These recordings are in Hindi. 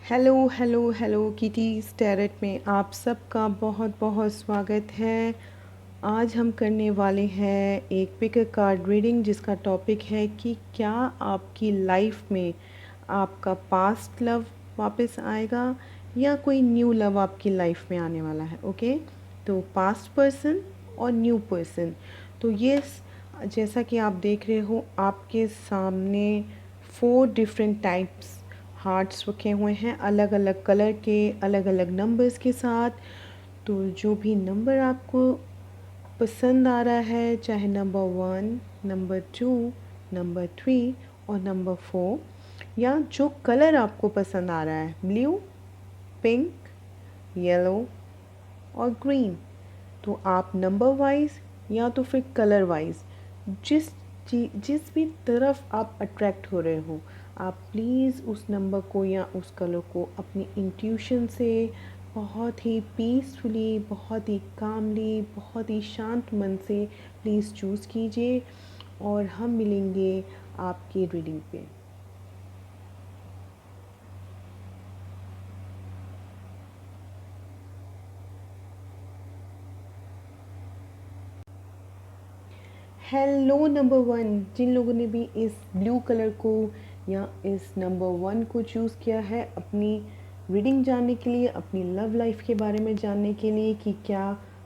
Hello hello hello kitties tarot में आप सबका बहुत बहुत स्वागत है। आज हम करने वाले हैं एक पिक अ कार्ड रीडिंग जिसका टॉपिक है कि क्या आपकी लाइफ में आपका पास्ट लव वापस आएगा या कोई न्यू लव आपकी लाइफ में आने वाला है। ओके, तो पास्ट पर्सन और न्यू पर्सन। तो ये जैसा कि आप देख रहे हो आपके सामने 4 डिफरेंट टाइप्स हार्ट्स रखे हुए हैं, अलग अलग कलर के, अलग अलग नंबर्स के साथ। तो जो भी नंबर आपको पसंद आ रहा है, चाहे नंबर 1, नंबर 2, नंबर 3 और नंबर 4, या जो कलर आपको पसंद आ रहा है, ब्लू, पिंक, येलो और ग्रीन, तो आप नंबर वाइज या तो फिर कलर वाइज जिस भी तरफ आप अट्रैक्ट हो रहे हो, आप प्लीज़ उस नंबर को या उस कलर को अपनी इंट्यूशन से बहुत ही पीसफुली, बहुत ही कामली, बहुत ही शांत मन से प्लीज़ चूज़ कीजिए और हम मिलेंगे आपकी रीडिंग पे। हेलो नंबर 1, जिन लोगों ने भी इस ब्लू कलर को या इस नंबर 1 को चूज़ किया है अपनी रीडिंग जानने के लिए, अपनी लव लाइफ के बारे में जानने के लिए कि क्या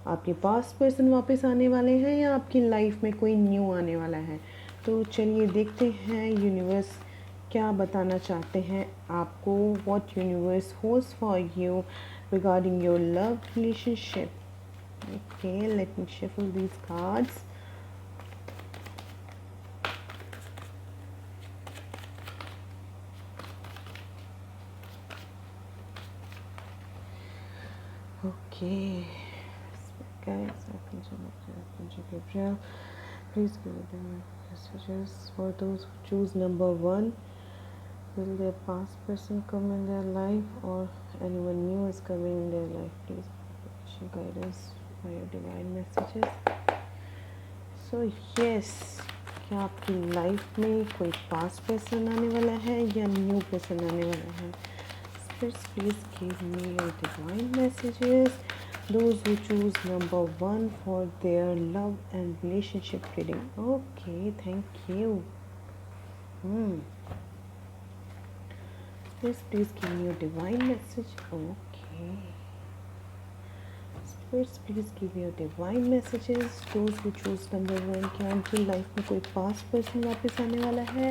आपके पास्ट पर्सन वापस आने वाले हैं या आपकी लाइफ में कोई न्यू आने वाला है। तो चलिए देखते हैं यूनिवर्स क्या बताना चाहते हैं आपको। What universe holds for you regarding your love relationship. Okay, let me shuffle these cards. Okay, guys, Gabriel, please give them messages for those who choose number 1. Will their past person come in their life or anyone new is coming in their life? Please guide us by your divine messages. So yes, क्या आपकी लाइफ में कोई पास्ट पर्सन आने वाला है या न्यू पर्सन आने वाला है? Please give me your divine messages. Those who choose number 1 for their love and relationship reading. Okay, thank you. Please give me your divine message. Okay. Spirits, please give your divine messages. Those who choose number 1, क्या उनकी लाइफ में कोई पास्ट पर्सन वापस आने वाला है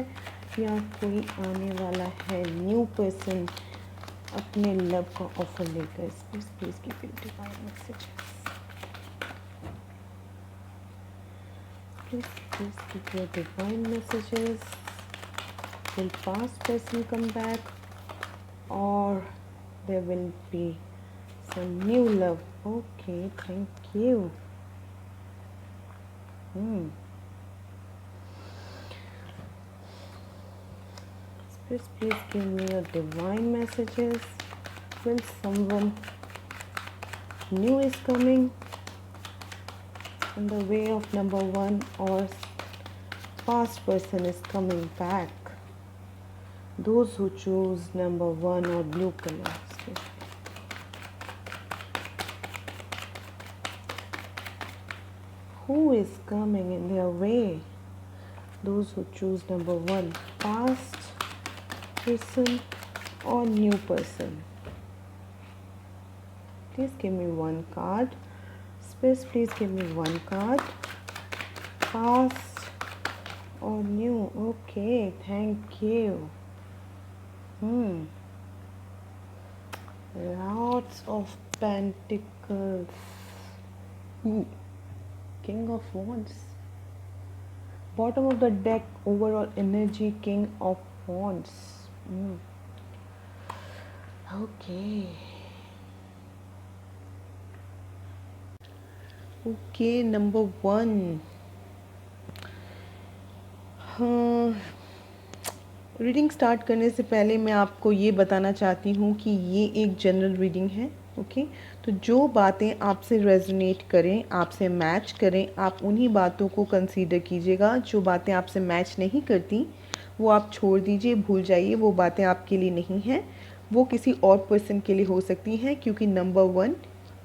या कोई आने वाला है न्यू पर्सन अपने लव का ऑफर लेकर। Please give your divine messages. Please give your divine messages. Will past person come back और there will be some new love. Okay, thank you. Please give me your divine messages. Will someone new is coming in the way of number 1 or past person is coming back? Those who choose number 1 or blue color. Who is coming in their way? Those who choose number 1, past person or new person. Please give me one card. Space, please give me one card. Past or new. Okay, thank you. Lots of pentacles. King of Wands. Bottom of the deck, overall energy, King of Wands. Okay, number 1. हाँ, रीडिंग स्टार्ट करने से पहले मैं आपको ये बताना चाहती हूँ कि ये एक जनरल रीडिंग है। ओके, तो जो बातें आपसे रेजोनेट करें, आपसे मैच करें, आप उन्हीं बातों को कंसीडर कीजिएगा। जो बातें आपसे मैच नहीं करती वो आप छोड़ दीजिए, भूल जाइए, वो बातें आपके लिए नहीं हैं। वो किसी और पर्सन के लिए हो सकती हैं, क्योंकि नंबर 1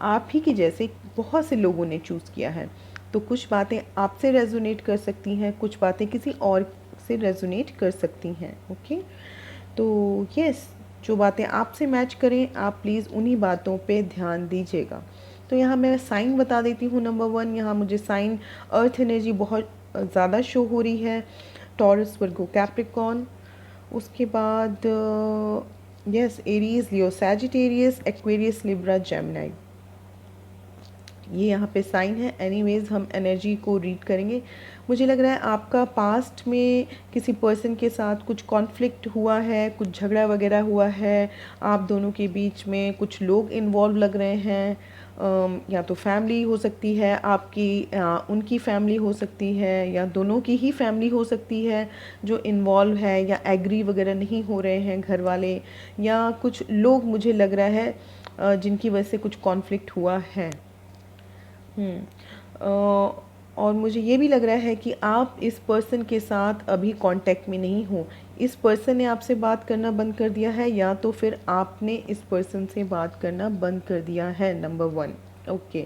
आप ही के जैसे बहुत से लोगों ने चूज़ किया है। तो कुछ बातें आपसे रेजोनेट कर सकती हैं, कुछ बातें किसी और से रेजोनेट कर सकती हैं। ओके, तो यस, जो बातें आपसे मैच करें आप प्लीज़ उन्हीं बातों पे ध्यान दीजिएगा। तो यहाँ मैं साइन बता देती हूँ। नंबर 1, यहाँ मुझे साइन अर्थ एनर्जी बहुत ज़्यादा शो हो रही है, टॉरस, वर्गो, कैप्रिकॉर्न। उसके बाद यस, एरीज, लियो, सैजिटेरियस, एक्वेरियस, लिब्रा, जेमिनी, ये यहाँ पे साइन है। एनीवेज हम एनर्जी को रीड करेंगे। मुझे लग रहा है आपका पास्ट में किसी पर्सन के साथ कुछ कॉन्फ्लिक्ट हुआ है, कुछ झगड़ा वगैरह हुआ है, आप दोनों के बीच में कुछ लोग इन्वॉल्व लग रहे हैं। या तो फैमिली हो सकती है आपकी, उनकी फैमिली हो सकती है, या दोनों की ही फैमिली हो सकती है जो इन्वॉल्व है, या एग्री वगैरह नहीं हो रहे हैं घर वाले, या कुछ लोग मुझे लग रहा है जिनकी वजह से कुछ कॉन्फ्लिक्ट हुआ है। और मुझे ये भी लग रहा है कि आप इस पर्सन के साथ अभी कांटेक्ट में नहीं हो। इस पर्सन ने आपसे बात करना बंद कर दिया है, या तो फिर आपने इस पर्सन से बात करना बंद कर दिया है। Number 1, okay.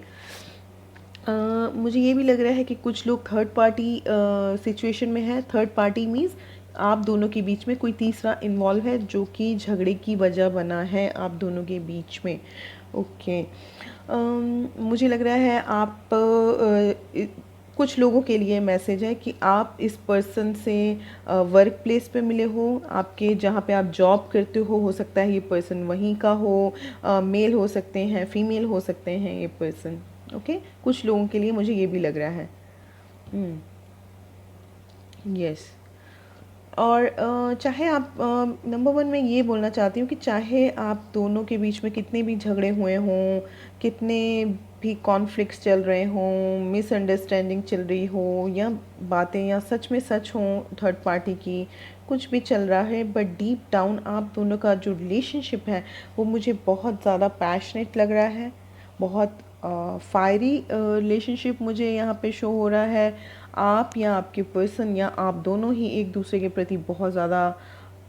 मुझे ये भी लग रहा है कि कुछ लोग थर्ड पार्टी सिचुएशन में है। थर्ड पार्टी मीन्स आप दोनों के बीच में कोई तीसरा इन्वॉल्व है, जो कि झगड़े की वजह बना है आप दोनों के बीच में। ओके, मुझे लग रहा है आप कुछ लोगों के लिए मैसेज है कि आप इस पर्सन से वर्क प्लेस पे मिले हो, आपके जहाँ पे आप जॉब करते हो सकता है ये पर्सन वहीं का हो, मेल हो सकते हैं, फीमेल हो सकते हैं ये पर्सन। ओके, कुछ लोगों के लिए मुझे ये भी लग रहा है। यस, और चाहे आप नंबर 1 मैं ये बोलना चाहती हूँ कि चाहे आप दोनों के बीच में कितने भी झगड़े हुए हों, कितने भी कॉन्फ्लिक्ट्स चल रहे हों, मिसअंडरस्टैंडिंग चल रही हो, या बातें या सच में सच हों थर्ड पार्टी की, कुछ भी चल रहा है, बट डीप डाउन आप दोनों का जो रिलेशनशिप है वो मुझे बहुत ज़्यादा पैशनेट लग रहा है, बहुत फायरी रिलेशनशिप मुझे यहाँ पे शो हो रहा है। आप या आपके पर्सन या आप दोनों ही एक दूसरे के प्रति बहुत ज़्यादा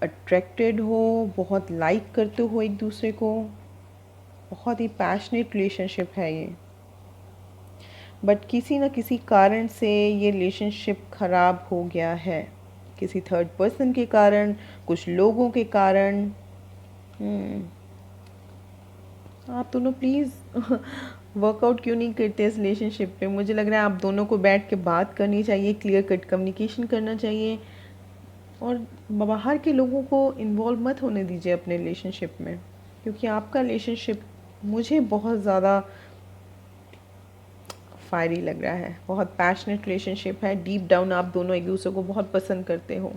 अट्रैक्टेड हो, बहुत लाइक करते हो एक दूसरे को, बहुत ही पैशनेट रिलेशनशिप है ये। बट किसी न किसी कारण से ये रिलेशनशिप ख़राब हो गया है, किसी थर्ड पर्सन के कारण, कुछ लोगों के कारण। आप दोनों प्लीज़ वर्कआउट क्यों नहीं करते इस रिलेशनशिप पे? मुझे लग रहा है आप दोनों को बैठ के बात करनी चाहिए, क्लियर कट कम्युनिकेशन करना चाहिए, और बाहर के लोगों को इन्वॉल्व मत होने दीजिए अपने रिलेशनशिप में, क्योंकि आपका रिलेशनशिप मुझे बहुत ज़्यादा फायरी लग रहा है, बहुत पैशनेट रिलेशनशिप है। डीप डाउन आप दोनों एक दूसरे को बहुत पसंद करते हो।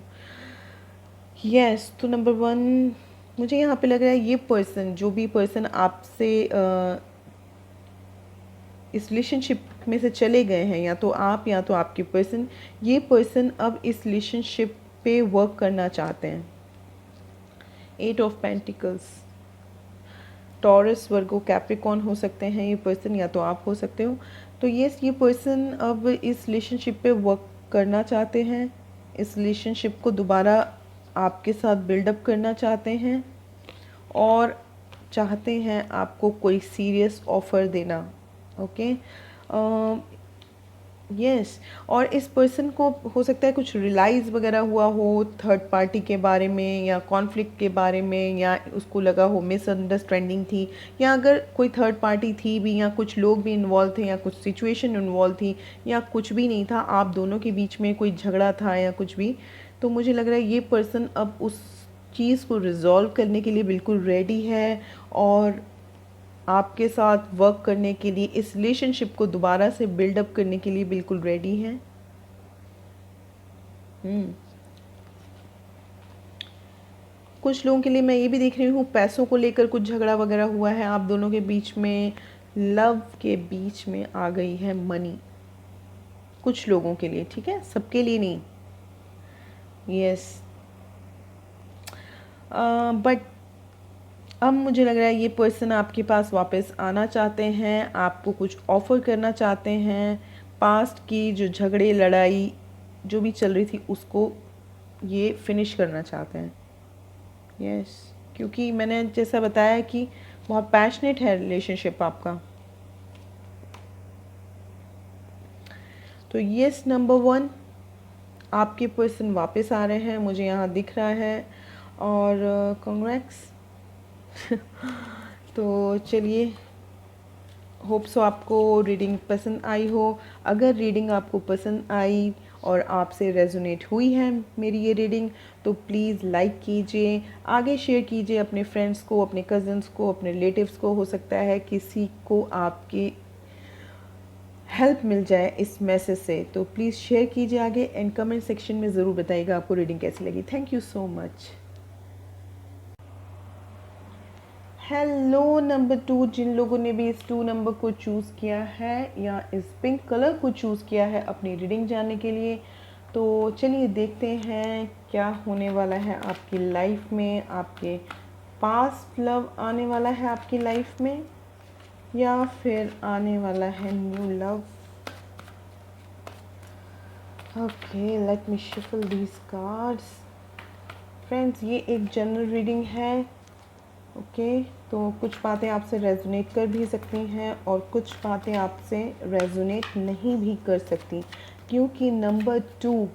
यस, तो नंबर 1 मुझे यहाँ पे लग रहा है ये पर्सन, जो भी पर्सन आपसे इस रिलेशनशिप में से चले गए हैं, या तो आप या तो आपके पर्सन, ये पर्सन अब इस रिलेशनशिप पे वर्क करना चाहते हैं। 8 of pentacles, taurus, Virgo, Capricorn हो सकते हैं ये पर्सन, या तो आप हो सकते हो। तो ये पर्सन अब इस रिलेशनशिप पे वर्क करना चाहते हैं, इस रिलेशनशिप को दोबारा आपके साथ बिल्डअप करना चाहते हैं, और चाहते हैं आपको कोई सीरियस ऑफ़र देना। ओके, यस, और इस पर्सन को हो सकता है कुछ रियलाइज़ वगैरह हुआ हो थर्ड पार्टी के बारे में, या कॉन्फ्लिक्ट के बारे में, या उसको लगा हो मिसअंडरस्टैंडिंग थी, या अगर कोई थर्ड पार्टी थी भी, या कुछ लोग भी इन्वॉल्व थे, या कुछ सिचुएशन इन्वॉल्व थी, या कुछ भी नहीं था, आप दोनों के बीच में कोई झगड़ा था या कुछ भी, तो मुझे लग रहा है ये पर्सन अब उस चीज़ को रिजॉल्व करने के लिए बिल्कुल रेडी है, और आपके साथ वर्क करने के लिए, इस रिलेशनशिप को दोबारा से बिल्डअप करने के लिए बिल्कुल रेडी है। कुछ लोगों के लिए मैं ये भी देख रही हूँ पैसों को लेकर कुछ झगड़ा वगैरह हुआ है आप दोनों के बीच में, लव के बीच में आ गई है मनी, कुछ लोगों के लिए, ठीक है, सबके लिए नहीं। यस, बट अब मुझे लग रहा है ये पर्सन आपके पास वापस आना चाहते हैं, आपको कुछ ऑफ़र करना चाहते हैं, पास्ट की जो झगड़े लड़ाई जो भी चल रही थी उसको ये फिनिश करना चाहते हैं। यस, क्योंकि मैंने जैसा बताया कि बहुत पैशनेट है रिलेशनशिप आपका। तो यस, नंबर 1, आपके पर्सन वापस आ रहे हैं, मुझे यहाँ दिख रहा है। और कांग्रेट्स। तो चलिए, होप सो आपको रीडिंग पसंद आई हो। अगर रीडिंग आपको पसंद आई और आपसे रेजोनेट हुई है मेरी ये रीडिंग, तो प्लीज़ लाइक कीजिए, आगे शेयर कीजिए अपने फ्रेंड्स को, अपने कज़न्स को, अपने रिलेटिव्स को। हो सकता है किसी को आपकी हेल्प मिल जाए इस मैसेज से। तो प्लीज़ शेयर कीजिए आगे, एंड कमेंट सेक्शन में ज़रूर बताइएगा आपको रीडिंग कैसी लगी। Thank you so much. Hello number 2, जिन लोगों ने भी इस 2 नंबर को चूज़ किया है या इस पिंक कलर को चूज़ किया है अपनी रीडिंग जानने के लिए, तो चलिए देखते हैं क्या होने वाला है आपकी लाइफ में। आपके पास्ट लव आने वाला है आपकी लाइफ में, या फिर आने वाला है new love. Okay, let me shuffle these cards. Friends, ये एक जनरल रीडिंग है। ओके, तो कुछ बातें आपसे रेजोनेट कर भी सकती हैं और कुछ बातें आपसे रेजोनेट नहीं भी कर सकती, क्योंकि नंबर 2,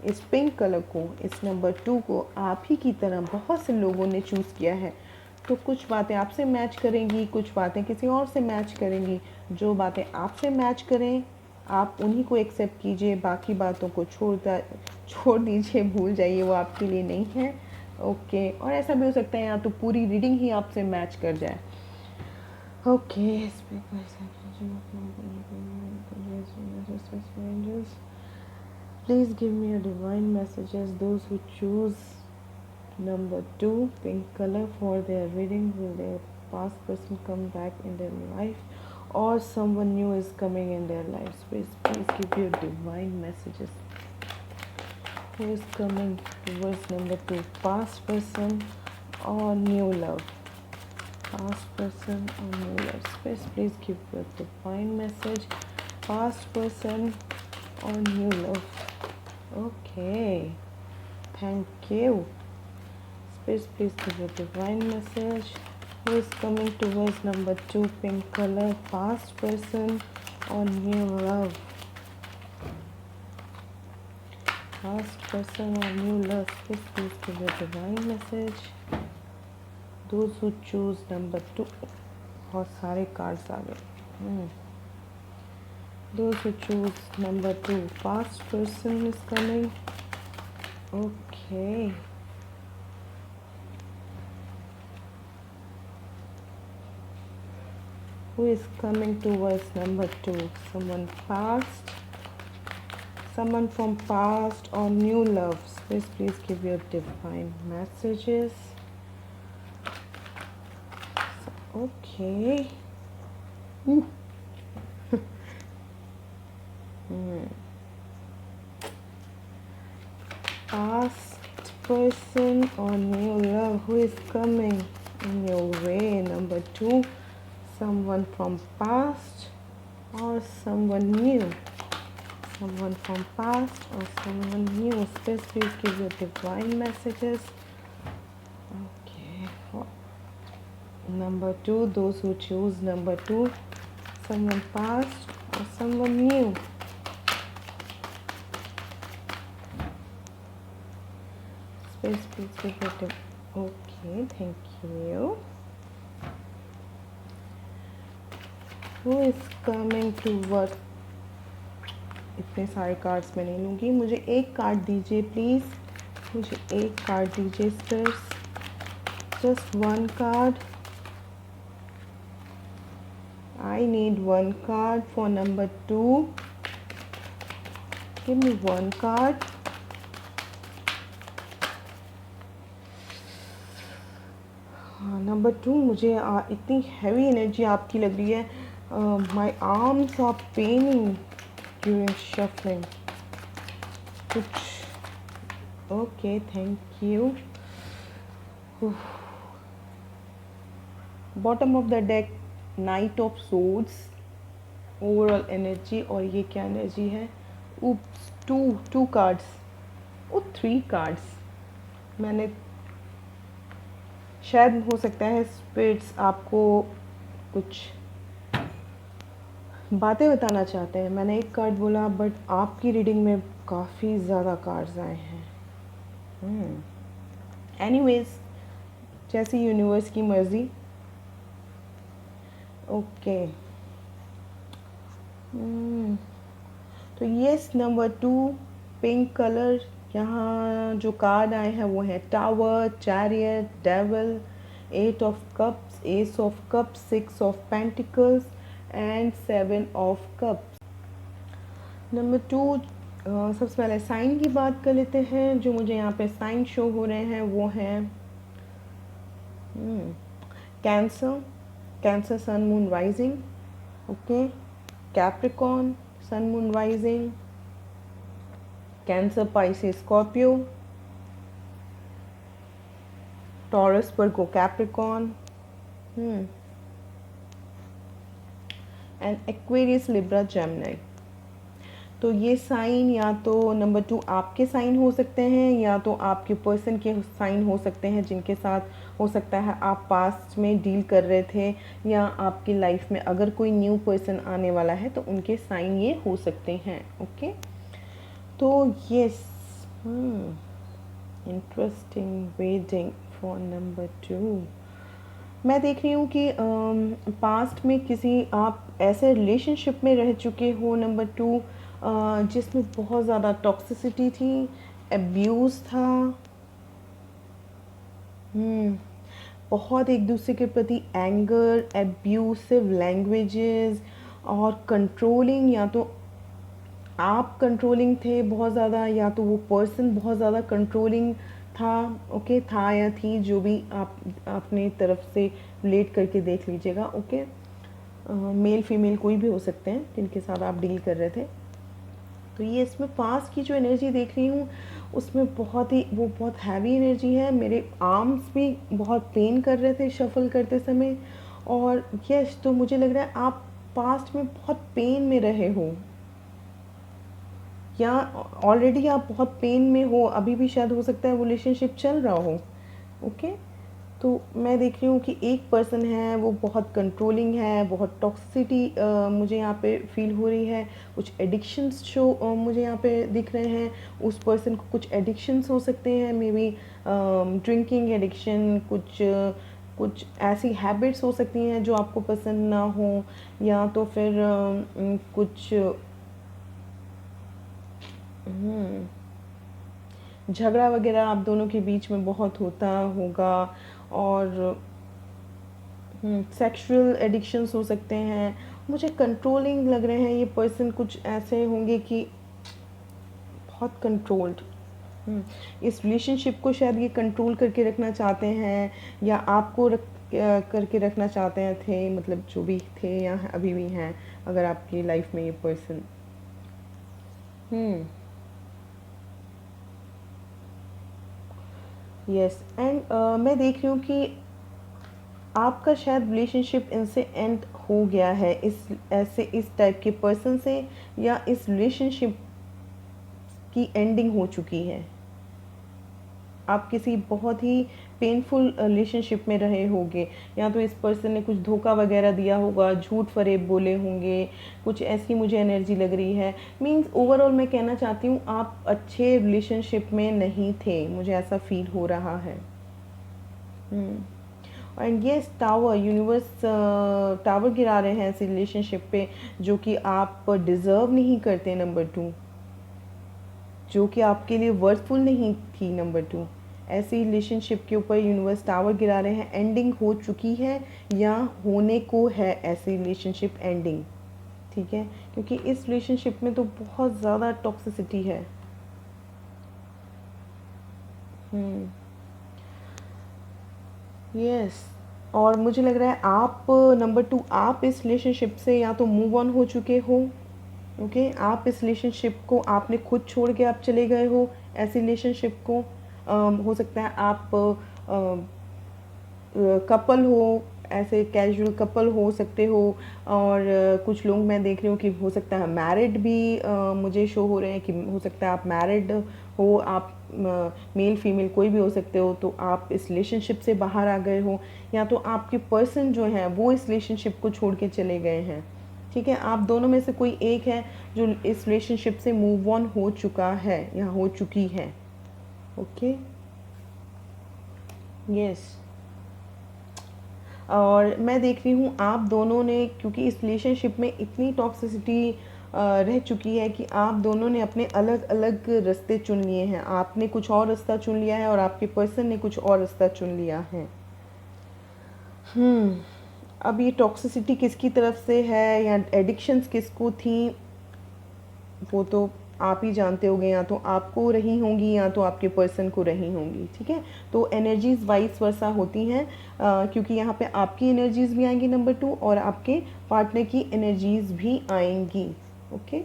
इस पिंक कलर को, इस नंबर 2 को आप ही की तरह बहुत से लोगों ने चूज़ किया है। तो कुछ बातें आपसे मैच करेंगी, कुछ बातें किसी और से मैच करेंगी। जो बातें आपसे मैच करें आप उन्हीं को एक्सेप्ट कीजिए, बाकी बातों को छोड़ दीजिए, भूल जाइए, वो आपके लिए नहीं है। ओके, और ऐसा भी हो सकता है या तो पूरी रीडिंग ही आपसे मैच कर जाए। Okay, please give me a divine messages those who choose number 2 pink color for their reading. Will their past person come back in their life, or someone new is coming in their lives? Please give your divine messages. Who is coming towards number 2, past person or new love? Past person or new love? Please give your divine message. Past person or new love? Okay, thank you. Please give a divine message. Who is coming towards number 2 pink color, past person or new love? Past person or new love? Please give a divine message. Those who choose number 2, बहुत सारे कार्ड्स आ गए। Those who choose number 2, past person is coming. Okay. Who is coming towards number 2? Someone past, someone from past or new loves. Please give your divine messages. Okay. Past person or new love, who is coming in your way? Number 2, someone from past or someone new. Someone from past or someone new. Please give your divine messages. Okay. Number 2, those who choose number 2, someone past or someone new. Please give your okay, thank you. Who is coming to what? इतने सारे कार्ड्स मैं नहीं लूँगी, मुझे एक कार्ड दीजिए प्लीज़, मुझे एक कार्ड दीजिए sirs, just one card. I need one card for number 2. Give me one card. हाँ, नंबर 2, मुझे इतनी हैवी एनर्जी आपकी लग रही है। My arms are paining during shuffling कुछ। Okay, thank you. Bottom of the deck, knight of swords, overall energy. और ये क्या एनर्जी है? Oops, two cards, 3 cards. मैंने शायद हो सकता है स्पिरिट्स आपको कुछ बातें बताना चाहते हैं। मैंने एक कार्ड बोला बट आपकी रीडिंग में काफ़ी ज़्यादा कार्ड्स आए हैं। एनीवेज, जैसी यूनिवर्स की मर्ज़ी। ओके। तो यस, नंबर 2 पिंक कलर। यहाँ जो कार्ड आए हैं वो है tower, chariot, devil, 8 of cups, S of cups, 6 of pentacles and 7 of cups. Number 2, सबसे पहले साइन की बात कर लेते हैं। जो मुझे यहाँ पे साइन शो हो रहे हैं वो हैं Cancer, Cancer sun moon rising, okay, Capricorn sun moon rising, Cancer Pisces Scorpio, Taurus Virgo Capricorn and Aquarius Libra Gemini. तो ये साइन या तो नंबर 2 आपके साइन हो सकते हैं या तो आपके पर्सन के साइन हो सकते हैं, जिनके साथ हो सकता है आप पास्ट में डील कर रहे थे, या आपकी लाइफ में अगर कोई न्यू पर्सन आने वाला है तो उनके साइन ये हो सकते हैं। ओके, तो yes, interesting reading for number 2। मैं देख रही हूँ कि पास्ट में किसी आप ऐसे रिलेशनशिप में रह चुके हो नंबर 2, जिसमें बहुत ज़्यादा टॉक्सिसिटी थी, एब्यूज़ था, बहुत एक दूसरे के प्रति एंगर, एब्यूसिव लैंग्वेजेस और कंट्रोलिंग। या तो आप कंट्रोलिंग थे बहुत ज़्यादा या तो वो पर्सन बहुत ज़्यादा कंट्रोलिंग था। ओके, था या थी, जो भी आप अपने तरफ से रिलेट करके देख लीजिएगा। ओके, मेल फीमेल कोई भी हो सकते हैं जिनके साथ आप डील कर रहे थे। तो ये इसमें पास्ट की जो एनर्जी देख रही हूँ उसमें बहुत हैवी एनर्जी है। मेरे आर्म्स भी बहुत पेन कर रहे थे शफल करते समय। और यस, तो मुझे लग रहा है आप पास्ट में बहुत पेन में रहे हो, या ऑलरेडी आप बहुत पेन में हो, अभी भी शायद हो सकता है वो रिलेशनशिप चल रहा हो। ओके, तो मैं देख रही हूँ कि एक पर्सन है वो बहुत कंट्रोलिंग है, बहुत टॉक्सिसिटी मुझे यहाँ पे फील हो रही है। कुछ एडिक्शंस जो मुझे यहाँ पे दिख रहे हैं, उस पर्सन को कुछ एडिक्शंस हो सकते हैं, मे बी ड्रिंकिंग एडिक्शन, कुछ ऐसी हैबिट्स हो सकती हैं जो आपको पसंद ना हो, या तो फिर कुछ झगड़ा वगैरह आप दोनों के बीच में बहुत होता होगा। और सेक्सुअल एडिक्शंस हो सकते हैं। मुझे कंट्रोलिंग लग रहे हैं ये पर्सन, कुछ ऐसे होंगे कि बहुत कंट्रोल्ड, इस रिलेशनशिप को शायद ये कंट्रोल करके रखना चाहते हैं, या आपको करके रखना चाहते हैं थे, मतलब जो भी थे या अभी भी हैं अगर आपकी लाइफ में ये पर्सन। यस, एंड मैं देख रही हूँ कि आपका शायद रिलेशनशिप इनसे एंड हो गया है, इस टाइप के पर्सन से, या इस रिलेशनशिप की एंडिंग हो चुकी है। आप किसी बहुत ही पेनफुल रिलेशनशिप में रहे होंगे, या तो इस पर्सन ने कुछ धोखा वगैरह दिया होगा, झूठ फरेब बोले होंगे, कुछ ऐसी मुझे एनर्जी लग रही है। मींस ओवरऑल मैं कहना चाहती हूँ आप अच्छे रिलेशनशिप में नहीं थे, मुझे ऐसा फील हो रहा है। And yes, tower, universe tower गिरा रहे हैं ऐसी रिलेशनशिप पे जो कि आप डिज़र्व नहीं करते नंबर 2, जो कि आपके लिए वर्थफुल नहीं थी नंबर 2। ऐसी रिलेशनशिप के ऊपर यूनिवर्स टावर गिरा रहे हैं। एंडिंग हो चुकी है या होने को है ऐसी रिलेशनशिप एंडिंग, ठीक है, क्योंकि इस रिलेशनशिप में तो बहुत ज़्यादा टॉक्सिसिटी है। यस, और मुझे लग रहा है आप नंबर 2, आप इस रिलेशनशिप से या तो मूव ऑन हो चुके हो। ओके, आप इस रिलेशनशिप को आपने खुद छोड़ के आप चले गए हो ऐसी रिलेशनशिप को। हो सकता है आप कपल हो, ऐसे कैजुअल कपल हो सकते हो। और कुछ लोग मैं देख रही हूँ कि हो सकता है मैरिड भी मुझे शो हो रहे हैं कि हो सकता है आप मैरिड हो, आप मेल फीमेल कोई भी हो सकते हो, तो आप इस रिलेशनशिप से बाहर आ गए हो, या तो आपके पर्सन जो है वो इस रिलेशनशिप को छोड़ के चले गए हैं। ठीक है, आप दोनों में से कोई एक है जो इस रिलेशनशिप से मूव ऑन हो चुका है या हो चुकी है। Okay, yes. और मैं देख रही हूँ आप दोनों ने, क्योंकि इस रिलेशनशिप में इतनी टॉक्सिसिटी रह चुकी है कि आप दोनों ने अपने अलग अलग रास्ते चुन लिए हैं। आपने कुछ और रास्ता चुन लिया है और आपके पर्सन ने कुछ और रास्ता चुन लिया है। अब ये टॉक्सिसिटी किसकी तरफ से है या एडिक्शंस किसको थी, वो तो आप ही जानते होंगे। या तो आपको रही होंगी या तो आपके पर्सन को रही होंगी। ठीक है, तो एनर्जीज वाइस वर्सा होती हैं, क्योंकि यहाँ पे आपकी एनर्जीज भी आएंगी नंबर 2, और आपके पार्टनर की एनर्जीज भी आएंगी। ओके,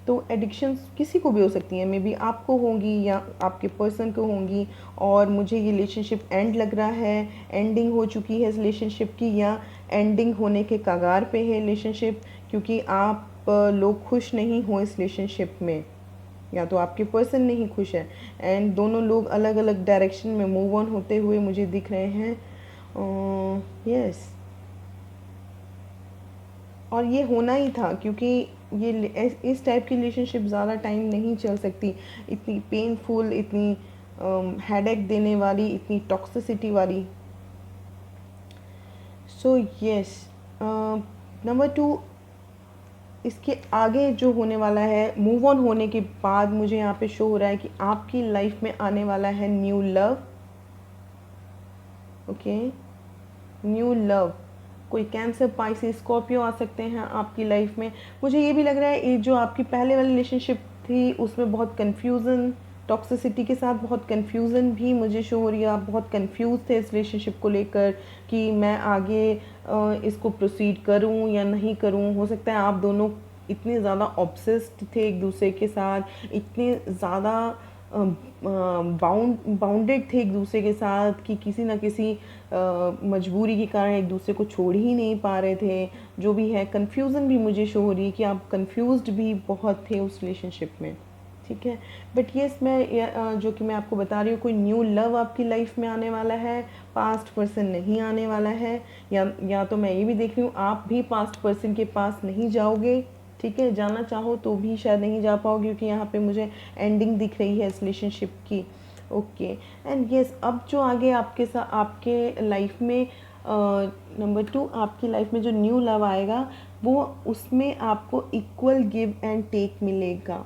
तो एडिक्शंस किसी को भी हो सकती हैं, मे बी आपको होंगी या आपके पर्सन को होंगी। और मुझे ये रिलेशनशिप एंड लग रहा है, एंडिंग हो चुकी है इस रिलेशनशिप की, या एंडिंग होने के कगार पे है रिलेशनशिप, क्योंकि आप लोग खुश नहीं हो इस रिलेशनशिप में, या तो आपके पर्सन नहीं खुश है, एंड दोनों लोग अलग अलग डायरेक्शन में मूव ऑन होते हुए मुझे दिख रहे हैं। यस, और ये होना ही था, क्योंकि ये इस टाइप की रिलेशनशिप ज़्यादा टाइम नहीं चल सकती, इतनी पेनफुल, इतनी हेडेक देने वाली, इतनी टॉक्सिसिटी वाली। सो यस, नंबर 2, इसके आगे जो होने वाला है मूव ऑन होने के बाद, मुझे यहाँ पे शो हो रहा है कि आपकी लाइफ में आने वाला है new love. Okay, new love, कोई कैंसर, पाइसिस, स्कॉर्पियो आ सकते हैं आपकी लाइफ में। मुझे ये भी लग रहा है ये जो आपकी पहले वाली रिलेशनशिप थी उसमें बहुत कन्फ्यूज़न, टॉक्सिसिटी के साथ बहुत कन्फ्यूज़न भी मुझे शो हो रही है। आप बहुत कन्फ्यूज़ थे इस रिलेशनशिप को लेकर कि मैं आगे इसको प्रोसीड करूं या नहीं करूं। हो सकता है आप दोनों इतने ज़्यादा ऑब्सेस्ड थे एक दूसरे के साथ, इतने ज़्यादा बाउंडेड थे एक दूसरे के साथ कि किसी न किसी मजबूरी के कारण एक दूसरे को छोड़ ही नहीं पा रहे थे। जो भी है, कन्फ्यूज़न भी मुझे शो हो रही है कि आप कन्फ्यूज्ड भी बहुत थे उस रिलेशनशिप में। ठीक है, बट येस, मैं जो कि मैं आपको बता रही हूँ, कोई न्यू लव आपकी लाइफ में आने वाला है, पास्ट पर्सन नहीं आने वाला है। या तो मैं ये भी देख रही हूँ आप भी पास्ट पर्सन के पास नहीं जाओगे। ठीक है, जाना चाहो तो भी शायद नहीं जा पाओगे, क्योंकि यहाँ पे मुझे एंडिंग दिख रही है इस रिलेशनशिप की। ओके, एंड यस, अब जो आगे आपके साथ आपके लाइफ में नंबर 2, आपकी लाइफ में जो न्यू लव आएगा, वो उसमें आपको इक्वल गिव एंड टेक मिलेगा।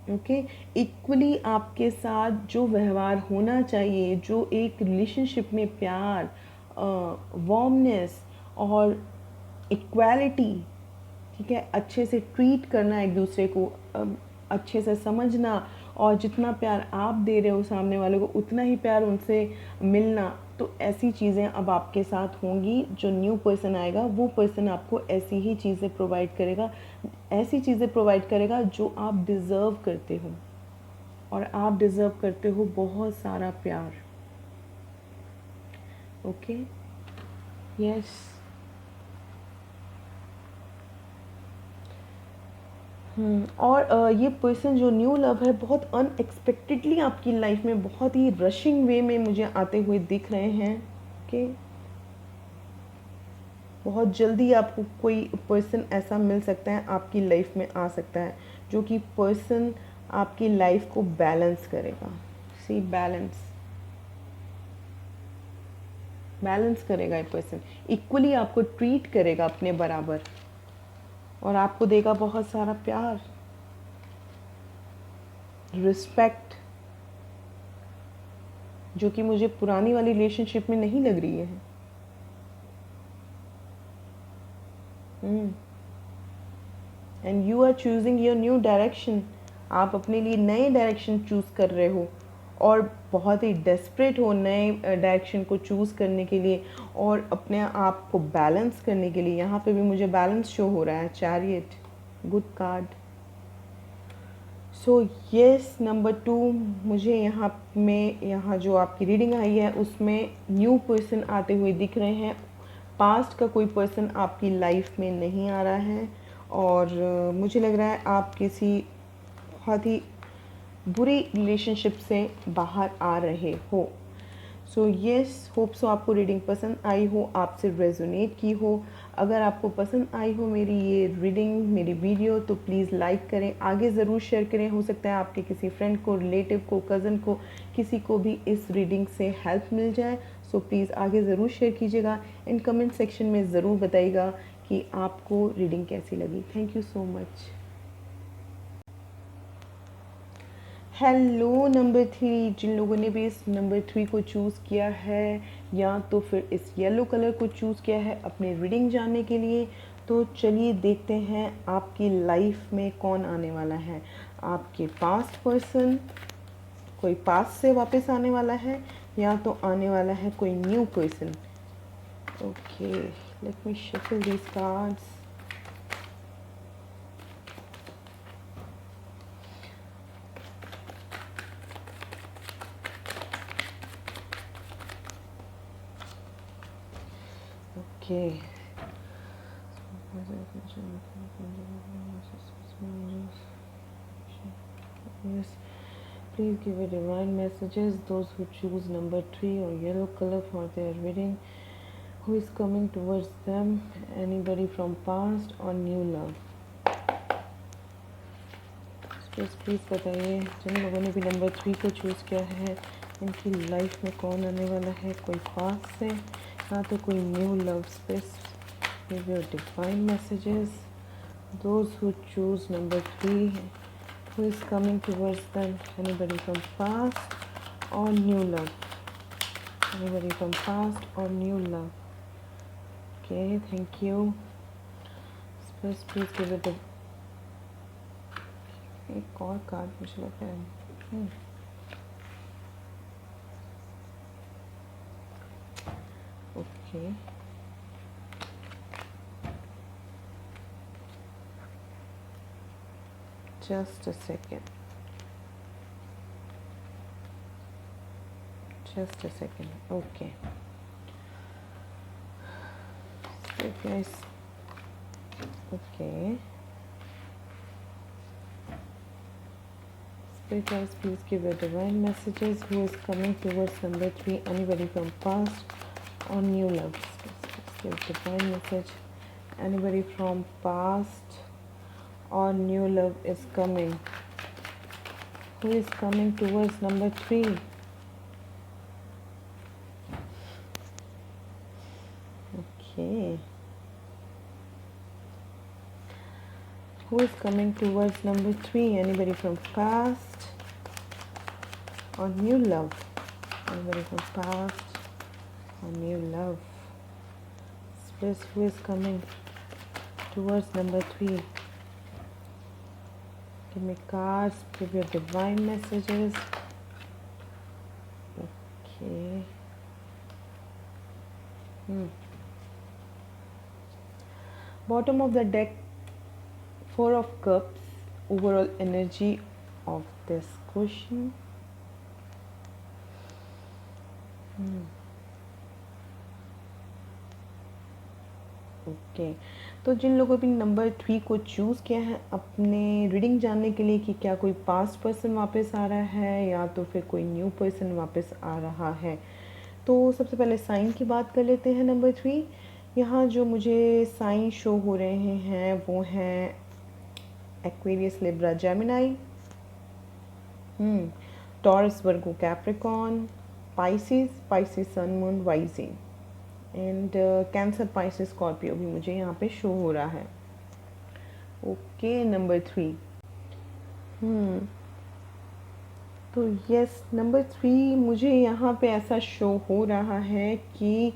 ओके, इक्वली आपके साथ जो व्यवहार होना चाहिए, जो एक रिलेशनशिप में प्यार, वार्मनेस और इक्वालिटी, ठीक है, अच्छे से ट्रीट करना एक दूसरे को, अच्छे से समझना, और जितना प्यार आप दे रहे हो सामने वाले को उतना ही प्यार उनसे मिलना। तो ऐसी चीज़ें अब आपके साथ होंगी। जो न्यू पर्सन आएगा वो पर्सन आपको ऐसी ही चीज़ें प्रोवाइड करेगा, ऐसी चीज़ें प्रोवाइड करेगा जो आप डिज़र्व करते हो, और आप डिज़र्व करते हो बहुत सारा प्यार। Okay, yes. और ये पर्सन जो न्यू लव है बहुत अनएक्सपेक्टेडली आपकी लाइफ में बहुत ही रशिंग वे में मुझे आते हुए दिख रहे हैं। ओके, बहुत जल्दी आपको कोई पर्सन ऐसा मिल सकता है, आपकी लाइफ में आ सकता है, जो कि पर्सन आपकी लाइफ को बैलेंस करेगा। सी, बैलेंस, बैलेंस करेगा ये पर्सन, इक्वली आपको ट्रीट करेगा अपने बराबर, और आपको देगा बहुत सारा प्यार, रिस्पेक्ट, जो कि मुझे पुरानी वाली रिलेशनशिप में नहीं लग रही है। And you are choosing your new direction, आप अपने लिए नए डायरेक्शन चूज़ कर रहे हो, और बहुत ही डेस्परेट हो नए डायरेक्शन को चूज़ करने के लिए और अपने आप को बैलेंस करने के लिए। यहाँ पे भी मुझे बैलेंस शो हो रहा है, chariot, good card. So yes, number 2, मुझे यहाँ जो आपकी रीडिंग आई है उसमें न्यू पर्सन आते हुए दिख रहे हैं। पास्ट का कोई पर्सन आपकी लाइफ में नहीं आ रहा है, और मुझे लग रहा है आप किसी बहुत ही बुरे रिलेशनशिप से बाहर आ रहे हो। सो येस, होप सो आपको रीडिंग पसंद आई हो, आपसे रेजोनेट की हो। अगर आपको पसंद आई हो मेरी ये रीडिंग, मेरी वीडियो, तो प्लीज़ लाइक करें, आगे ज़रूर शेयर करें। हो सकता है आपके किसी फ्रेंड को, रिलेटिव को, कज़न को, किसी को भी इस रीडिंग से हेल्प मिल जाए। सो प्लीज़ आगे ज़रूर शेयर कीजिएगा। इन कमेंट सेक्शन में ज़रूर बताइएगा कि आपको रीडिंग कैसी लगी। Thank you so much. Hello number 3, जिन लोगों ने भी इस नंबर 3 को चूज़ किया है या तो फिर इस येलो कलर को चूज़ किया है अपनी रीडिंग जानने के लिए, तो चलिए देखते हैं आपकी लाइफ में कौन आने वाला है। आपके पास्ट पर्सन, कोई पास्ट से वापस आने वाला है, या तो आने वाला है कोई new person. Okay, let me shuffle these cards. Okay, yes, please give a divine messages those who choose number 3 or yellow color for their reading. Who is coming towards them? Anybody from past or new love? Please बताइए, जिन लोगों ने भी नंबर 3 को चूज़ किया है इनकी लाइफ में कौन आने वाला है। कोई पास्ट से या तो कोई new love. Please give your divine messages those who choose number 3, who is coming towards them? Anybody from past or new love? Anybody from past or new love? Okay, thank you. Please give it a एक और कार्ड मुझे लग रहा है। Okay, just a second, okay, so guys, okay, Spirit guys, please give your divine messages. Who is coming towards number 3? Anybody from past or new love? Please give divine message. Anybody from past or new love is coming. Who is coming towards number 3? Okay. Who is coming towards number 3? Anybody from past or new love? Anybody from past or new love? Space, who is coming towards number 3? Give me cards, give your divine messages. Okay. Bottom of the deck, 4 of Cups. Overall energy of this question. Okay, तो जिन लोगों ने नंबर 3 को चूज़ किया है अपने रीडिंग जानने के लिए कि क्या कोई पास्ट पर्सन वापस आ रहा है या तो फिर कोई न्यू पर्सन वापस आ रहा है, तो सबसे पहले साइन की बात कर लेते हैं। नंबर 3, यहाँ जो मुझे साइन शो हो रहे हैं वो हैं Aquarius, Libra, Gemini, Taurus, Virgo, Capricorn, Pisces, sun, moon, वाइजिंग, एंड कैंसर, पाइसिस, स्कॉर्पियो भी मुझे यहाँ पे शो हो रहा है। Okay, number 3। तो यस, नंबर 3 मुझे यहाँ पे ऐसा शो हो रहा है कि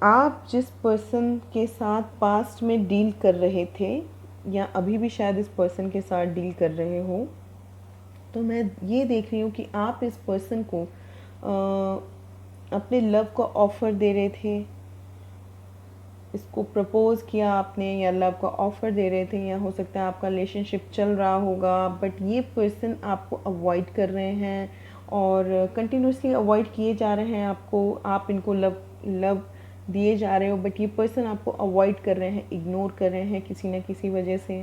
आप जिस पर्सन के साथ पास्ट में डील कर रहे थे या अभी भी शायद इस पर्सन के साथ डील कर रहे हो, तो मैं ये देख रही हूँ कि आप इस पर्सन को अपने लव का ऑफ़र दे रहे थे, इसको प्रपोज़ किया आपने या लव का ऑफ़र दे रहे थे, या हो सकता है आपका रिलेशनशिप चल रहा होगा बट ये पर्सन आपको अवॉइड कर रहे हैं और कंटिन्यूसली अवॉइड किए जा रहे हैं आपको। आप इनको लव दिए जा रहे हो बट ये पर्सन आपको अवॉइड कर रहे हैं, इग्नोर कर रहे हैं किसी न किसी वजह से।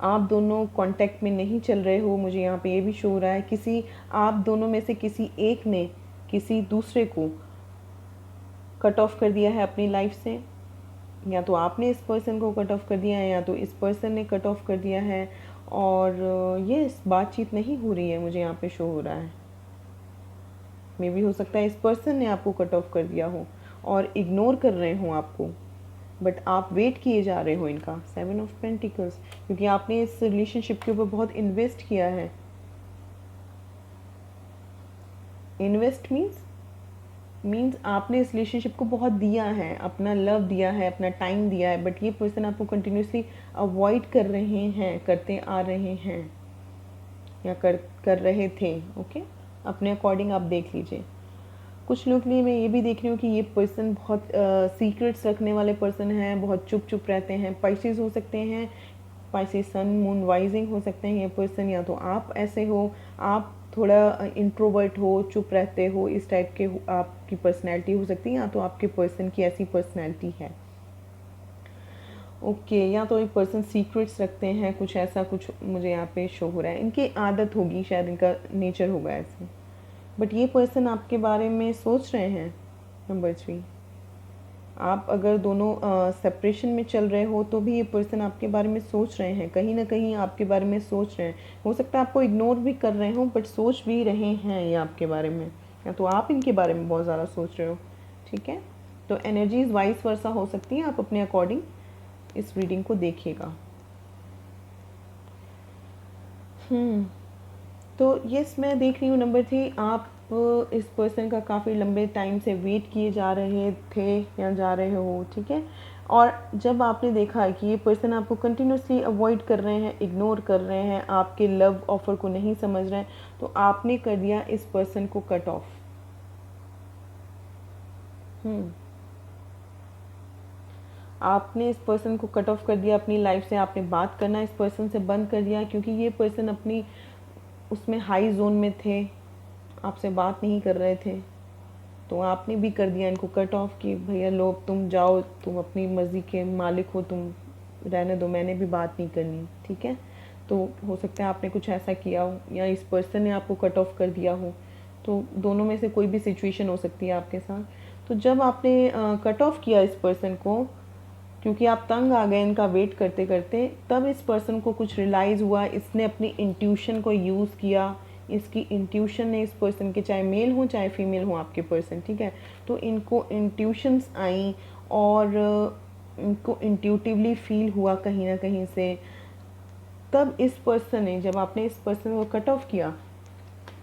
आप दोनों कांटेक्ट में नहीं चल रहे हो, मुझे यहाँ पे ये भी शो हो रहा है किसी आप दोनों में से किसी एक ने किसी दूसरे को कट ऑफ कर दिया है अपनी लाइफ से। या तो आपने इस पर्सन को कट ऑफ कर दिया है या तो इस पर्सन ने कट ऑफ कर दिया है, और ये बातचीत नहीं हो रही है, मुझे यहाँ पे शो हो रहा है। मे भी हो सकता है इस पर्सन ने आपको कट ऑफ कर दिया हो और इग्नोर कर रहे हो आपको, बट आप वेट किए जा रहे हो इनका 7 ऑफ पेंटिकल्स, क्योंकि आपने इस रिलेशनशिप के ऊपर बहुत इन्वेस्ट किया है। इन्वेस्ट मीन्स आपने इस रिलेशनशिप को बहुत दिया है, अपना लव दिया है, अपना टाइम दिया है, बट ये पर्सन आपको कंटिन्यूसली अवॉइड कर रहे हैं, करते आ रहे हैं या कर रहे थे। ओके, अपने अकॉर्डिंग आप देख लीजिए। कुछ लोग के लिए मैं ये भी देख रही हूँ कि ये पर्सन बहुत सीक्रेट्स रखने वाले पर्सन हैं, बहुत चुप चुप रहते हैं। पाइसेस हो सकते हैं, पाइसेस सन मून वाइजिंग हो सकते हैं ये पर्सन, या तो आप ऐसे हो, आप थोड़ा इंट्रोवर्ट हो, चुप रहते हो, इस टाइप के आपकी पर्सनैलिटी हो सकती है, या तो आपके पर्सन की ऐसी पर्सनैलिटी है। ओके, या तो एक पर्सन सीक्रेट्स रखते हैं, कुछ ऐसा कुछ मुझे यहाँ पे शो हो रहा है। इनकी आदत होगी, शायद इनका नेचर होगा ऐसे, बट ये पर्सन आपके बारे में सोच रहे हैं। नंबर 3, आप अगर दोनों सेपरेशन में चल रहे हो तो भी ये पर्सन आपके बारे में सोच रहे हैं, कहीं ना कहीं आपके बारे में सोच रहे हैं। हो सकता है आपको इग्नोर भी कर रहे हो, बट सोच भी रहे हैं ये आपके बारे में, या तो आप इनके बारे में बहुत ज़्यादा सोच रहे हो। ठीक है, तो एनर्जीज वाइस वर्सा हो सकती है, आप अपने अकॉर्डिंग इस रीडिंग को देखिएगा। तो यस, मैं देख रही हूँ नंबर 3, आप इस पर्सन का काफ़ी लंबे टाइम से वेट किए जा रहे थे या जा रहे हो। ठीक है, और जब आपने देखा कि ये पर्सन आपको कंटिन्यूसली अवॉइड कर रहे हैं, इग्नोर कर रहे हैं, आपके लव ऑफ़र को नहीं समझ रहे हैं, तो आपने कर दिया इस पर्सन को कट ऑफ। आपने इस पर्सन को कट ऑफ कर दिया अपनी लाइफ से, आपने बात करना इस पर्सन से बंद कर दिया, क्योंकि ये पर्सन अपनी उसमें हाई जोन में थे, आपसे बात नहीं कर रहे थे, तो आपने भी कर दिया इनको कट ऑफ कि भैया लो तुम जाओ, तुम अपनी मर्ज़ी के मालिक हो, तुम रहने दो, मैंने भी बात नहीं करनी। ठीक है, तो हो सकता है आपने कुछ ऐसा किया हो या इस पर्सन ने आपको कट ऑफ कर दिया हो, तो दोनों में से कोई भी सिचुएशन हो सकती है आपके साथ। तो जब आपने कट ऑफ किया इस पर्सन को, क्योंकि आप तंग आ गए इनका वेट करते करते, तब इस पर्सन को कुछ रियलाइज़ हुआ, इसने अपनी इंट्यूशन को यूज़ किया। इसकी इंट्यूशन ने इस पर्सन के, चाहे मेल हो चाहे फीमेल हो आपके पर्सन, ठीक है, तो इनको इंट्यूशंस आई और इनको इंट्यूटिवली फील हुआ कहीं ना कहीं से। तब इस पर्सन ने, जब आपने इस पर्सन को कट ऑफ किया,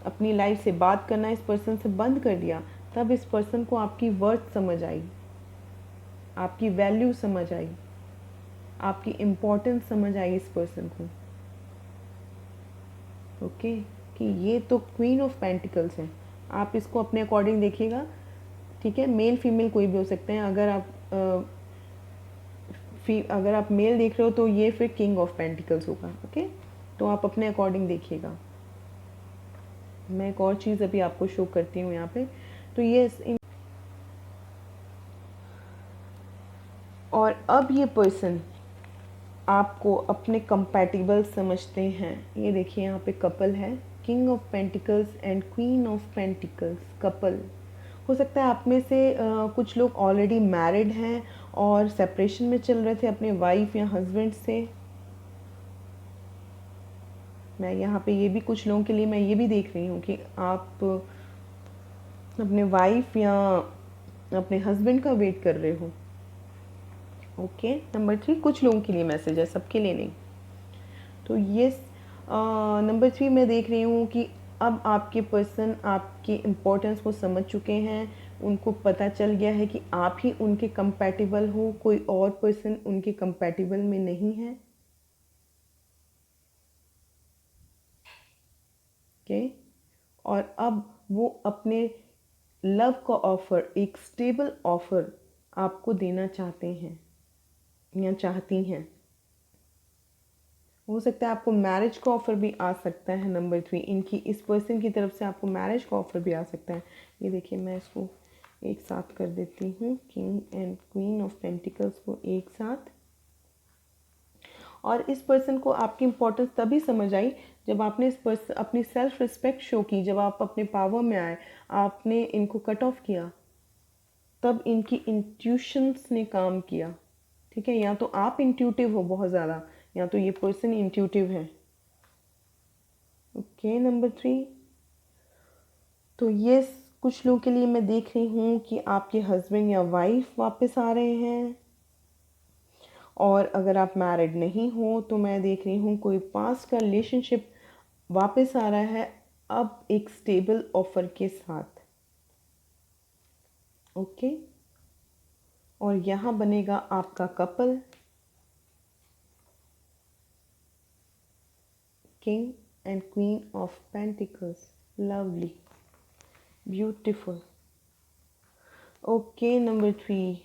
अपनी लाइफ से बात करना इस पर्सन से बंद कर दिया, तब इस पर्सन को आपकी वर्थ समझ आई, आपकी वैल्यू समझ आई, आपकी इम्पोर्टेंस समझ आई इस पर्सन को। ओके, कि ये तो क्वीन ऑफ पेंटिकल्स है। आप इसको अपने अकॉर्डिंग देखिएगा। ठीक है, मेल फीमेल कोई भी हो सकते हैं। अगर आप मेल देख रहे हो तो ये फिर किंग ऑफ पेंटिकल्स होगा। ओके, तो आप अपने अकॉर्डिंग देखिएगा। मैं एक और चीज़ अभी आपको शो करती हूँ यहाँ पे। तो ये और अब ये पर्सन आपको अपने कंपैटिबल समझते हैं। ये देखिए यहाँ पे कपल है, king of pentacles and queen of pentacles, couple. हो सकता है आप में से कुछ लोग ऑलरेडी मैरिड हैं और सेपरेशन में चल रहे थे अपने वाइफ या हस्बैंड से। मैं यहाँ पे ये भी कुछ लोगों के लिए मैं ये भी देख रही हूँ कि आप अपने वाइफ या अपने हस्बैंड का वेट कर रहे हो। ओके, नंबर 3 कुछ लोगों के लिए मैसेज है, सबके लिए नहीं। तो ये नंबर 3 मैं देख रही हूँ कि अब आपके पर्सन आपकी इम्पोर्टेंस को समझ चुके हैं। उनको पता चल गया है कि आप ही उनके कंपैटिबल हो, कोई और पर्सन उनके कंपैटिबल में नहीं है। ओके, और अब वो अपने लव का ऑफ़र, एक स्टेबल ऑफ़र आपको देना चाहते हैं या चाहती हैं। हो सकता है आपको मैरिज का ऑफ़र भी आ सकता है। नंबर 3 इनकी, इस पर्सन की तरफ से आपको मैरिज का ऑफ़र भी आ सकता है। ये देखिए, मैं इसको एक साथ कर देती हूँ, king and queen of pentacles को एक साथ। और इस पर्सन को आपकी इम्पोर्टेंस तभी समझ आई जब आपने इस पर्सन अपनी सेल्फ रिस्पेक्ट शो की, जब आप अपने पावर में आए, आपने इनको कट ऑफ किया, तब इनकी इंट्यूशंस ने काम किया। ठीक है, या तो आप इंट्यूटिव हो बहुत ज़्यादा, या तो ये पर्सन इंट्यूटिव है। Okay, number 3। तो ये कुछ लोगों के लिए मैं देख रही हूँ कि आपके हस्बैंड या वाइफ वापस आ रहे हैं, और अगर आप मैरिड नहीं हो तो मैं देख रही हूँ कोई पास्ट का रिलेशनशिप वापस आ रहा है, अब एक स्टेबल ऑफर के साथ। ओके, और यहाँ बनेगा आपका couple, king and queen of pentacles. Lovely, beautiful. Okay, number 3।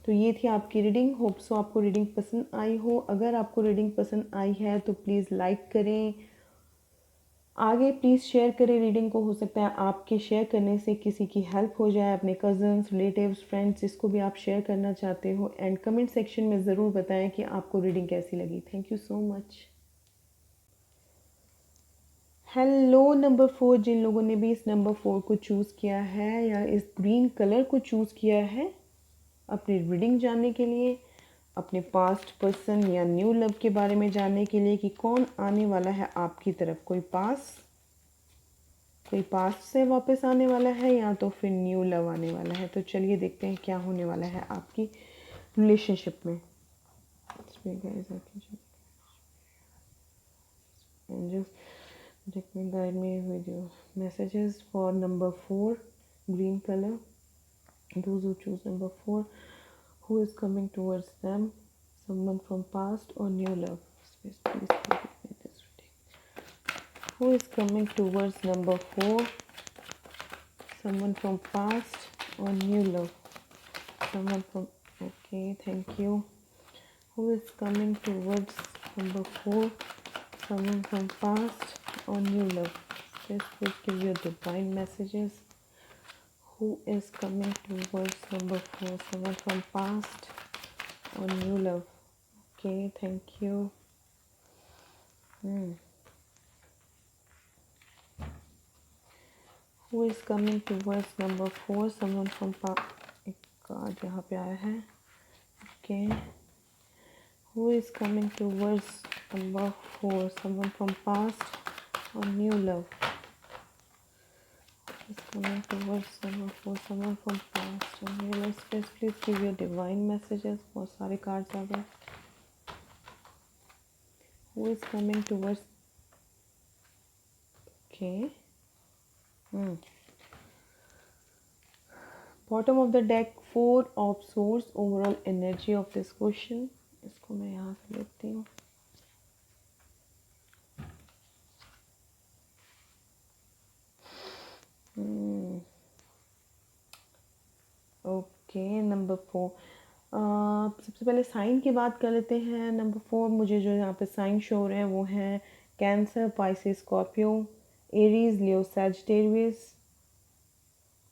तो ये थी आपकी रीडिंग। होप सो आपको रीडिंग पसंद आई हो। अगर आपको रीडिंग पसंद आई है तो प्लीज़ लाइक करें, आगे प्लीज़ शेयर करें रीडिंग को। हो सकता है आपके शेयर करने से किसी की हेल्प हो जाए, अपने कज़न्स, रिलेटिव्स, फ्रेंड्स, जिसको भी आप शेयर करना चाहते हो। एंड कमेंट सेक्शन में ज़रूर बताएं कि आपको रीडिंग कैसी लगी। Thank you so much. Hello number 4, जिन लोगों ने भी इस नंबर 4 को चूज़ किया है या इस ग्रीन कलर को चूज़ किया है अपनी रीडिंग जानने के लिए, अपने पास्ट पर्सन या न्यू लव के बारे में जानने के लिए कि कौन आने वाला है आपकी तरफ, कोई पास्ट से वापस आने वाला है या तो फिर न्यू लव आने वाला है। तो चलिए देखते हैं क्या होने वाला है आपकी रिलेशनशिप में। Just guide me with your messages for number 4, green color. Those who choose number 4, who is coming towards them? Someone from past or new love? Please give me this reading. Who is coming towards number 4? Someone from past or new love? Someone from, okay, thank you. Who is coming towards number 4? Someone from past or new love? Please give your divine messages. Who is coming towards number 4? Someone from past or new love? Okay, thank you. Who is coming towards number 4? Someone from past. एक कार्ड यहाँ पे आया है. Okay. Who is coming towards number 4? Someone from past or new love? Who is coming towards number 4? Someone from past or new love? Please give your divine messages. बहुत सारे कार्ड्स आ गए. Who is coming towards? Okay. Bottom of the deck, 4 of swords. Overall energy of this question. इसको मैं यहाँ से लेती हूँ. Okay, number 4. सबसे पहले साइन की बात कर लेते हैं. नंबर 4 मुझे जो यहाँ पे साइन शो हो रहे हैं वो हैं कैंसर, पाइसेस, स्कॉर्पियो, एरीज, लियो, सैजिटेरियस,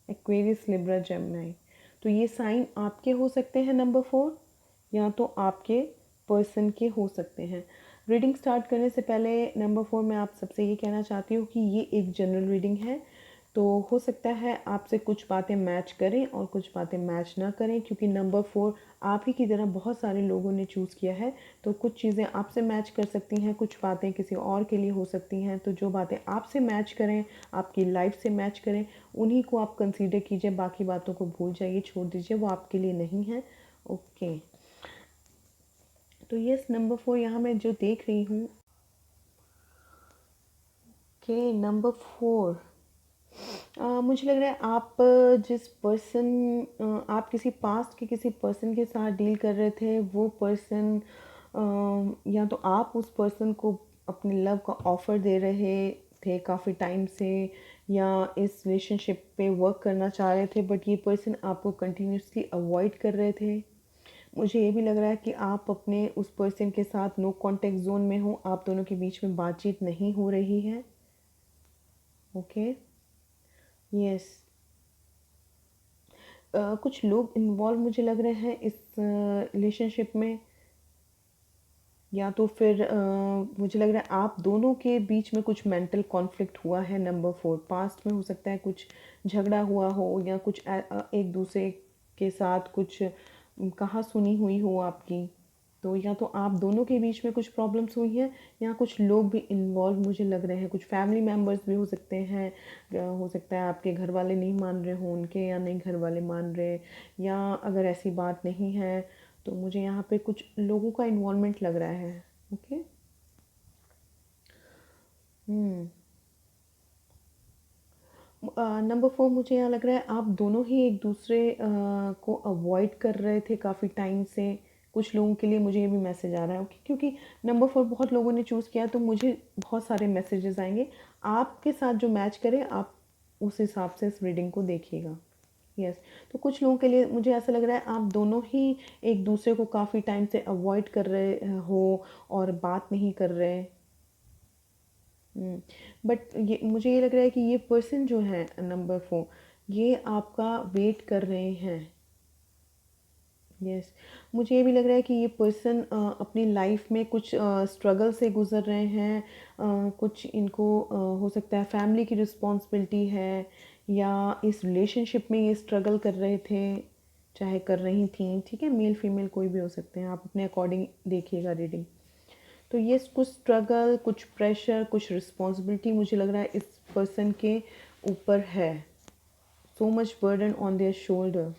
एक्वेरियस, लिब्रा, जेमिनी. तो ये साइन आपके हो सकते हैं नंबर 4, या तो आपके पर्सन के हो सकते हैं. रीडिंग स्टार्ट करने से पहले नंबर 4 मैं आप सबसे ये कहना चाहती हूँ कि ये एक जनरल रीडिंग है. तो हो सकता है आपसे कुछ बातें मैच करें और कुछ बातें मैच ना करें, क्योंकि नंबर 4 आप ही की तरह बहुत सारे लोगों ने चूज़ किया है. तो कुछ चीज़ें आपसे मैच कर सकती हैं, कुछ बातें किसी और के लिए हो सकती हैं. तो जो बातें आपसे मैच करें, आपकी लाइफ से मैच करें, उन्हीं को आप कंसीडर कीजिए. बाकी बातों को भूल जाइए, छोड़ दीजिए, वो आपके लिए नहीं है. ओके. तो यस, नंबर 4 यहाँ मैं जो देख रही हूँ. Okay, number 4. मुझे लग रहा है आप जिस पर्सन आप किसी पास्ट के किसी पर्सन के साथ डील कर रहे थे, वो पर्सन या तो आप उस पर्सन को अपने लव का ऑफ़र दे रहे थे काफ़ी टाइम से, या इस रिलेशनशिप पे वर्क करना चाह रहे थे, बट ये पर्सन आपको कंटिन्यूसली अवॉइड कर रहे थे. मुझे ये भी लग रहा है कि आप अपने उस पर्सन के साथ नो कॉन्टेक्ट जोन में हो, आप दोनों के बीच में बातचीत नहीं हो रही है. ओके. यस. कुछ लोग इन्वॉल्व मुझे लग रहे हैं इस रिलेशनशिप में. या तो फिर मुझे लग रहा है आप दोनों के बीच में कुछ मेंटल कॉन्फ्लिक्ट हुआ है। नंबर 4, पास्ट में हो सकता है कुछ झगड़ा हुआ हो या कुछ एक दूसरे के साथ कुछ कहा सुनी हुई हो आपकी। तो या तो आप दोनों के बीच में कुछ प्रॉब्लम्स हुई हैं या कुछ लोग भी इन्वॉल्व मुझे लग रहे हैं, कुछ फैमिली मेम्बर्स भी हो सकते हैं। हो सकता है आपके घर वाले नहीं मान रहे हों उनके, या नहीं घर वाले मान रहे, या अगर ऐसी बात नहीं है तो मुझे यहाँ पे कुछ लोगों का इन्वॉल्वमेंट लग रहा है। ओके। हम्म। नंबर 4 मुझे यहाँ लग रहा है आप दोनों ही एक दूसरे को अवॉइड कर रहे थे काफ़ी टाइम से। कुछ लोगों के लिए मुझे ये भी मैसेज आ रहा है, ओके, क्योंकि नंबर 4 बहुत लोगों ने चूज़ किया तो मुझे बहुत सारे मैसेजेस आएंगे। आपके साथ जो मैच करे आप उस हिसाब से इस रीडिंग को देखिएगा। यस। तो कुछ लोगों के लिए मुझे ऐसा लग रहा है आप दोनों ही एक दूसरे को काफ़ी टाइम से अवॉइड कर रहे हो और बात नहीं कर रहे। बट ये मुझे ये लग रहा है कि ये पर्सन जो है नंबर 4, ये आपका वेट कर रहे हैं। यस। मुझे ये भी लग रहा है कि ये पर्सन अपनी लाइफ में कुछ स्ट्रगल से गुजर रहे हैं। कुछ इनको हो सकता है फैमिली की रिस्पॉन्सिबिलिटी है, या इस रिलेशनशिप में ये स्ट्रगल कर रहे थे, चाहे कर रही थी। ठीक है, मेल फीमेल कोई भी हो सकते हैं, आप अपने अकॉर्डिंग देखिएगा रीडिंग। तो ये कुछ स्ट्रगल, कुछ प्रेशर, कुछ रिस्पॉन्सिबिलिटी मुझे लग रहा है इस पर्सन के ऊपर है। So much burden on their shoulder.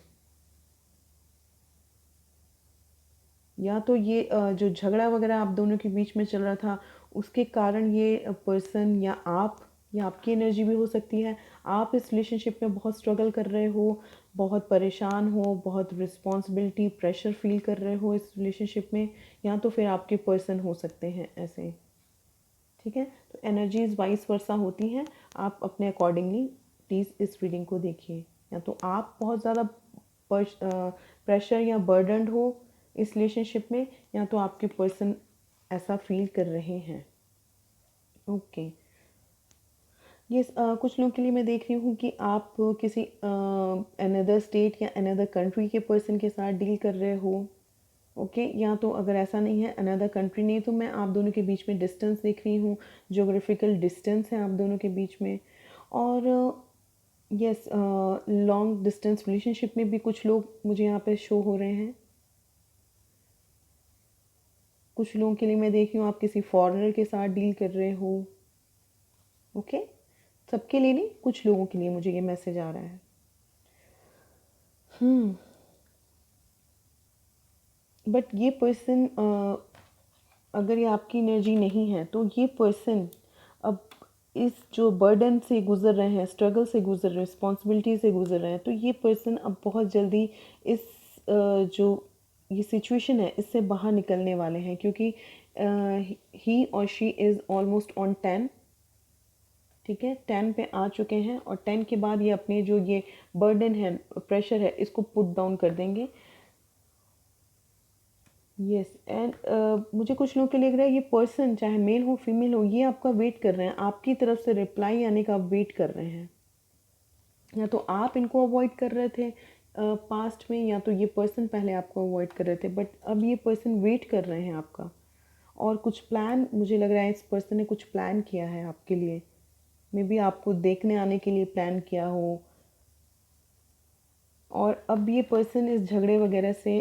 या तो ये जो झगड़ा वगैरह आप दोनों के बीच में चल रहा था उसके कारण ये पर्सन या आप, या आपकी एनर्जी भी हो सकती है, आप इस रिलेशनशिप में बहुत स्ट्रगल कर रहे हो, बहुत परेशान हो, बहुत रिस्पॉन्सिबिलिटी प्रेशर फील कर रहे हो इस रिलेशनशिप में। या तो फिर आपके पर्सन हो सकते हैं ऐसे। ठीक है, तो एनर्जीज वाइस वर्सा होती हैं। आप अपने अकॉर्डिंगली प्लीज़ इस रीडिंग को देखिए। या तो आप बहुत ज़्यादा प्रेशर या बर्डनड हो इस रिलेशनशिप में, या तो आपके पर्सन ऐसा फील कर रहे हैं। ओके। ये कुछ लोगों के लिए मैं देख रही हूँ कि आप किसी अनदर स्टेट या अनदर कंट्री के पर्सन के साथ डील कर रहे हो। ओके, या तो अगर ऐसा नहीं है, अनदर कंट्री नहीं, तो मैं आप दोनों के बीच में डिस्टेंस देख रही हूँ। जोग्राफिकल डिस्टेंस है आप दोनों के बीच में। और यस, लॉन्ग डिस्टेंस रिलेशनशिप में भी कुछ लोग मुझे यहाँ पे शो हो रहे हैं। कुछ लोगों के लिए मैं देख रही हूँ आप किसी फॉरेनर के साथ डील कर रहे हो। ओके, सबके लिए नहीं, कुछ लोगों के लिए मुझे ये मैसेज आ रहा है। बट ये पर्सन, अगर ये आपकी एनर्जी नहीं है तो ये पर्सन अब इस जो बर्डन से गुजर रहे हैं, स्ट्रगल से गुजर रहे हैं, रिस्पॉन्सिबिलिटी से गुजर रहे हैं, तो ये पर्सन अब बहुत जल्दी इस जो ये सिचुएशन है इससे बाहर निकलने वाले हैं, क्योंकि ही और शी इज़ ऑलमोस्ट ऑन 10। ठीक है, 10 पे आ चुके हैं और 10 के बाद ये अपने जो ये बर्डन है, प्रेशर है, इसको पुट डाउन कर देंगे। यस। एंड मुझे कुछ लोगों के लिए लग रहा है ये पर्सन चाहे मेल हो फीमेल हो, ये आपका वेट कर रहे हैं, आपकी तरफ से रिप्लाई आने का वेट कर रहे हैं। या तो आप इनको अवॉइड कर रहे थे पास्ट में, या तो ये पर्सन पहले आपको अवॉइड कर रहे थे, बट अब ये पर्सन वेट कर रहे हैं आपका। और कुछ प्लान मुझे लग रहा है इस पर्सन ने कुछ प्लान किया है आपके लिए। मे बी आपको देखने आने के लिए प्लान किया हो। और अब ये पर्सन इस झगड़े वगैरह से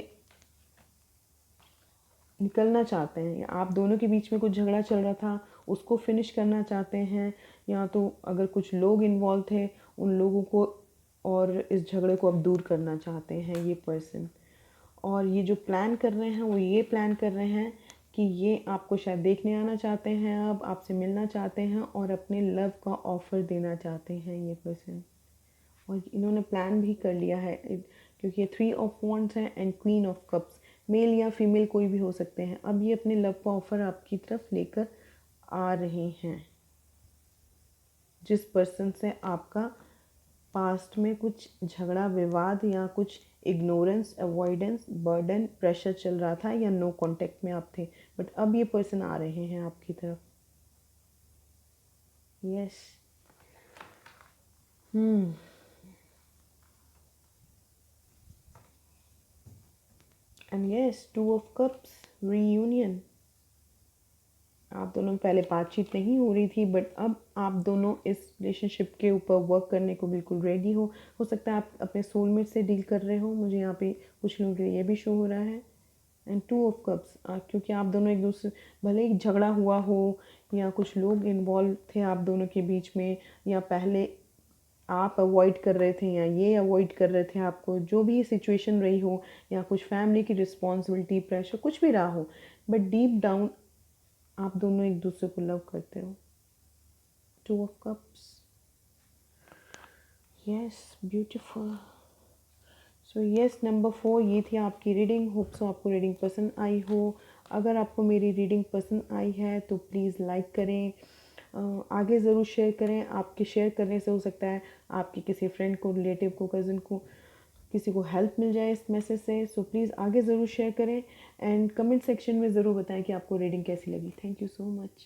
निकलना चाहते हैं, या आप दोनों के बीच में कुछ झगड़ा चल रहा था उसको फिनिश करना चाहते हैं, या तो अगर कुछ लोग इन्वॉल्व थे उन लोगों को और इस झगड़े को अब दूर करना चाहते हैं ये पर्सन। और ये जो प्लान कर रहे हैं वो ये प्लान कर रहे हैं कि ये आपको शायद देखने आना चाहते हैं, अब आपसे मिलना चाहते हैं और अपने लव का ऑफ़र देना चाहते हैं ये पर्सन। और इन्होंने प्लान भी कर लिया है, क्योंकि ये 3 ऑफ वॉन्ड्स हैं and queen of cups, male या फीमेल कोई भी हो सकते हैं। अब ये अपने लव का ऑफ़र आपकी तरफ लेकर आ रहे हैं। जिस पर्सन से आपका पास्ट में कुछ झगड़ा विवाद या कुछ इग्नोरेंस, अवॉइडेंस, बर्डन, प्रेशर चल रहा था, या नो कांटेक्ट में आप थे, बट अब ये पर्सन आ रहे हैं आपकी तरफ। Yes. And yes, 2 of cups, reunion. आप दोनों में पहले बातचीत नहीं हो रही थी, बट अब आप दोनों इस रिलेशनशिप के ऊपर वर्क करने को बिल्कुल रेडी हो सकता है आप अपने सोलमेट से डील कर रहे हो, मुझे यहाँ पे कुछ लोगों के लिए ये भी शो हो रहा है। एंड टू ऑफ कप्स, क्योंकि आप दोनों एक दूसरे, भले ही झगड़ा हुआ हो या कुछ लोग इन्वॉल्व थे आप दोनों के बीच में, या पहले आप अवॉइड कर रहे थे या ये अवॉइड कर रहे थे आपको, जो भी सिचुएशन रही हो, या कुछ फैमिली की रिस्पॉन्सिबिलिटी, प्रेशर, कुछ भी रहा हो, बट डीप डाउन आप दोनों एक दूसरे को लव करते हो। Two of cups, yes, beautiful. So yes, number 4 ये थी आपकी रीडिंग। होप सो आपको रीडिंग पसंद आई हो। अगर आपको मेरी रीडिंग पसंद आई है तो प्लीज़ लाइक करें, आगे ज़रूर शेयर करें। आपके शेयर करने से हो सकता है आपके किसी फ्रेंड को, रिलेटिव को, कज़न को, किसी को हेल्प मिल जाए इस मैसेज से। सो प्लीज़ आगे ज़रूर शेयर करें एंड कमेंट सेक्शन में ज़रूर बताएं कि आपको रीडिंग कैसी लगी। Thank you so much.